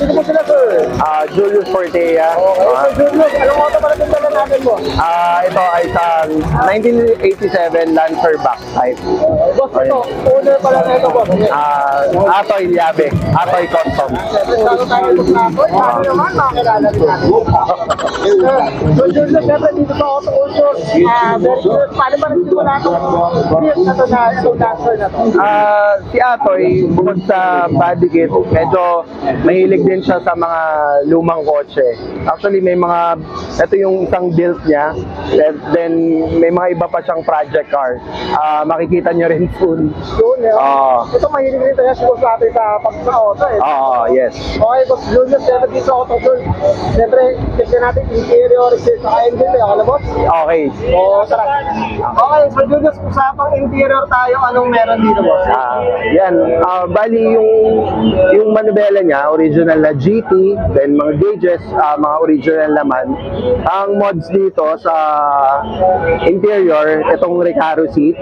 Sino po sila, sir? Julius Fortea. Okay, so Julius, anong auto pala yung dala natin mo? Ito ay isang 1987 Lancer back type. Boss, ito, owner pala na ito, boss. Atoy Liabe, Atoy Custom. Siyempre, tayo ito sa ato. Sabi naman, makakilala rin natin. So Julius, siyempre dito sa Auto Culture, very good. Paano ba nagsimula itong build na ito na itong Lancer na to? Si Atoy, bukod sa body kit, medyo mahilig din siya sa mga lumang kotse. Actually, ito yung isang build niya, then may mga iba pa siyang project car. Makikita niyo rin soon. Yun, eh. Ito mahilig rin tayo siguro sa atin sa pagsa-auto eh. Yes. Okay, boss Julius, siyempre dito sa Auto Culture, siyempre, kasi natin interior, saka engine, eh. Ako boss? Okay. Oo, tara. Okay, so Julius, usapang interior tayo, anong meron dito, boss? Yan. Bali, yung manubela niya, original na GT, then mga gauges, mga original naman. Ang mods dito sa interior, itong Recaro seats.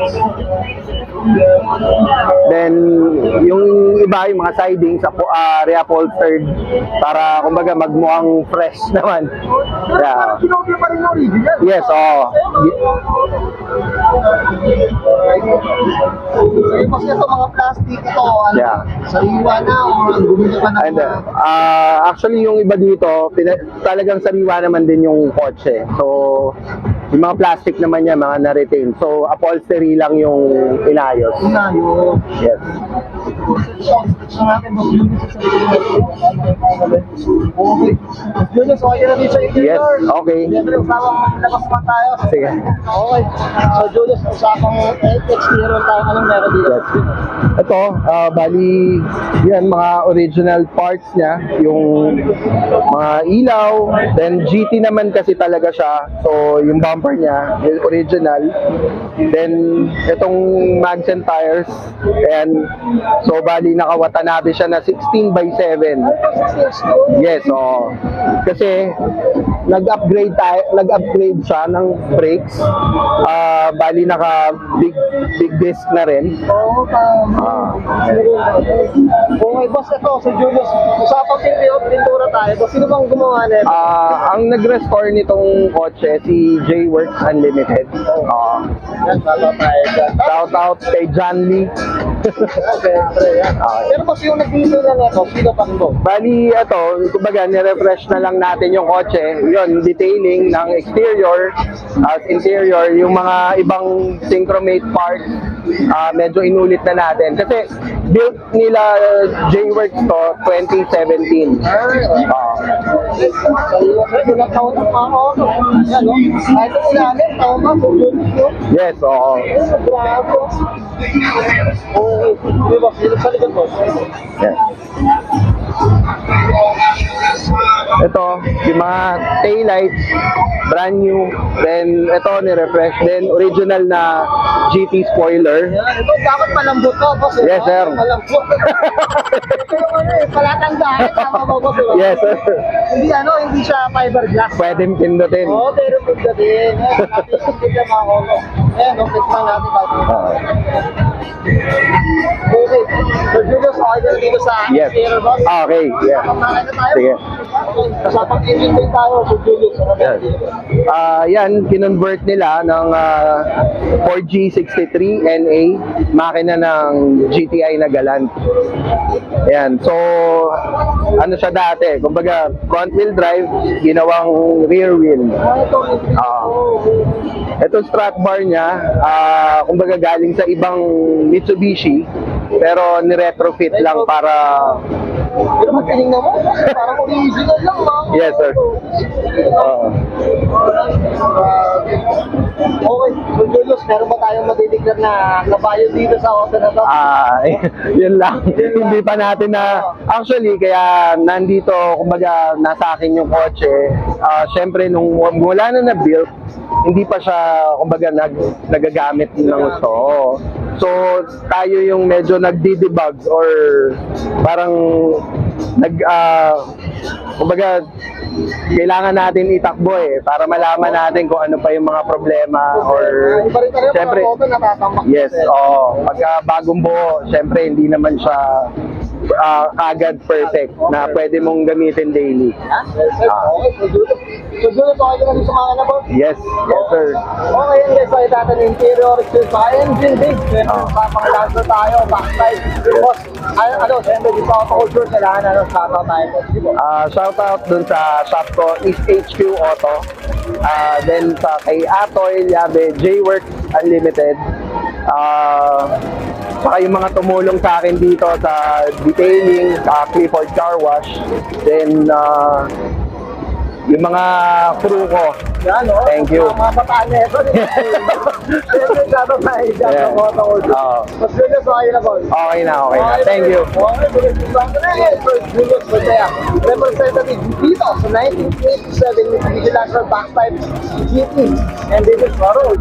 Then, yung iba, yung mga sidings, reupholstered para, kumbaga, magmukhang fresh naman. Yeah. Kinopya pa rin yung original. Yes, Kasi ito mga plastic, ito, ano, Yeah. sariwa na, o gumili pa na. And, actually, yung iba dito, talagang sariwa naman din yung kotse. So, yung mga plastic naman niya, mga na-retain. So, upholstery lang yung inayos. Inayo. Yes. So, natin, boss Julius, sa okay. Boss Julius, okay na rin sa Yes, interior. okay. Siyempre, usapang labas naman tayo. Sige. Okay. So, Julius, usapang exterior tayo. Anong meron dito? Yes. Ito, bali, yan, mga original parts niya. Yung mga ilaw. Then, GT naman kasi talaga siya. So, yung bumper niya, yung original. Then, itong mags and tires. And, so, bali, naka-Watanabe siya na 16/7. Yes, kasi nag-upgrade siya ng brakes. Bali naka big disc na rin. Oo, tama. Okay, boss, ito, si Julius. Usapang pintura tayo. Boss, sino bang gumawa na ito? Ang nag-restore nitong kotse si J-Works Unlimited. Yan, tama tayo dyan. Shout out kay John Lee. Okay, yan. Pero boss, yung nag-dito na ito, sino pa rin, boss? Bali, ito, kumbaga, nirefresh na lang natin yung kotse. Yun, detailing ng exterior at interior, yung mga ibang synchromate parts, medyo inulit na natin. Kasi, built nila J-Works to 2017. Ilang taon ng mga auto. Yan, no? Kahit ang ilalim, taon ba? Yes, oo. Grabe. Okay. Hindi ba? Sino sa likod, boss? Yes. Ito, yung mga taillights, brand new. Then, ito, ni-refresh. Then, original na GT spoiler. Yan, ito dapat malambot to, boss. Yes, sir. Malambot. Ito yung ano eh, palatandaan. Tama ba, boss? Yes, sir. Hindi siya fiberglass. Pwedeng pindutin. Oo, pero pagka din. Natin yung mga auto. Ayan, no, tikman natin bago. Okay. So, Julius, okay na dito sa Yes. exterior, boss? Okay, yeah. Kapamakan na tayo. Sige. Okay. Kasapang engine din tayo, so Julius. Yan. Yan, kinonvert nila ng 4G63 NA, makina ng GTI na Galant. Yan, so, ano siya dati? Kumbaga, front wheel drive, ginawang rear wheel. Ito strut bar niya, kumbaga galing sa ibang Mitsubishi, pero ni-retrofit lang para... Pero magtinignan mo, parang original lang, mga. Yes, sir. Okay, so Julius, meron ba tayong madidiklar na kabayo dito sa auto na to? Yun lang. Hindi pa natin na... Actually, kaya nandito, kumbaga, nasa akin yung kotse. Siyempre, nung wala na na-build, hindi pa siya, kumbaga, nagagamit ng gusto. So, tayo yung medyo nagdi-debug or parang kumbaga, kailangan natin itakbo para malaman natin kung ano pa yung mga problema or siyempre, yes, pagka bagong buo, siyempre hindi naman siya kagad perfect na pwede mong gamitin daily. Okay, so Julius. So Julius, okay ka na dito mga boss? Yes, yes sir. Okay, yun guys, so itatin yung interior, sa engine big, papangalanso tayo, backside, boss, ano, siyempre, dito ako culture, kailangan, shoutout tayo, boss, di ba? Shoutout dun sa shop ko, East HQ Auto. Then sa kay Atoy, Yabe, J-Works Unlimited. Saka yung mga tumulong sa akin dito sa detailing, Clifford Car Wash. Then yung mga crew ko. Yan, no? Thank you. Mga bataan na ito. Siyempre, shoutout tayo, Yeah. shoutout ko, culture. Oo. Mas Julius, okay na, boss? Okay na. Thank you. Okay, Julius, Julius Botea, representative dito sa 1987 Mitsubishi Lancer Backtype GT. And this is Maro.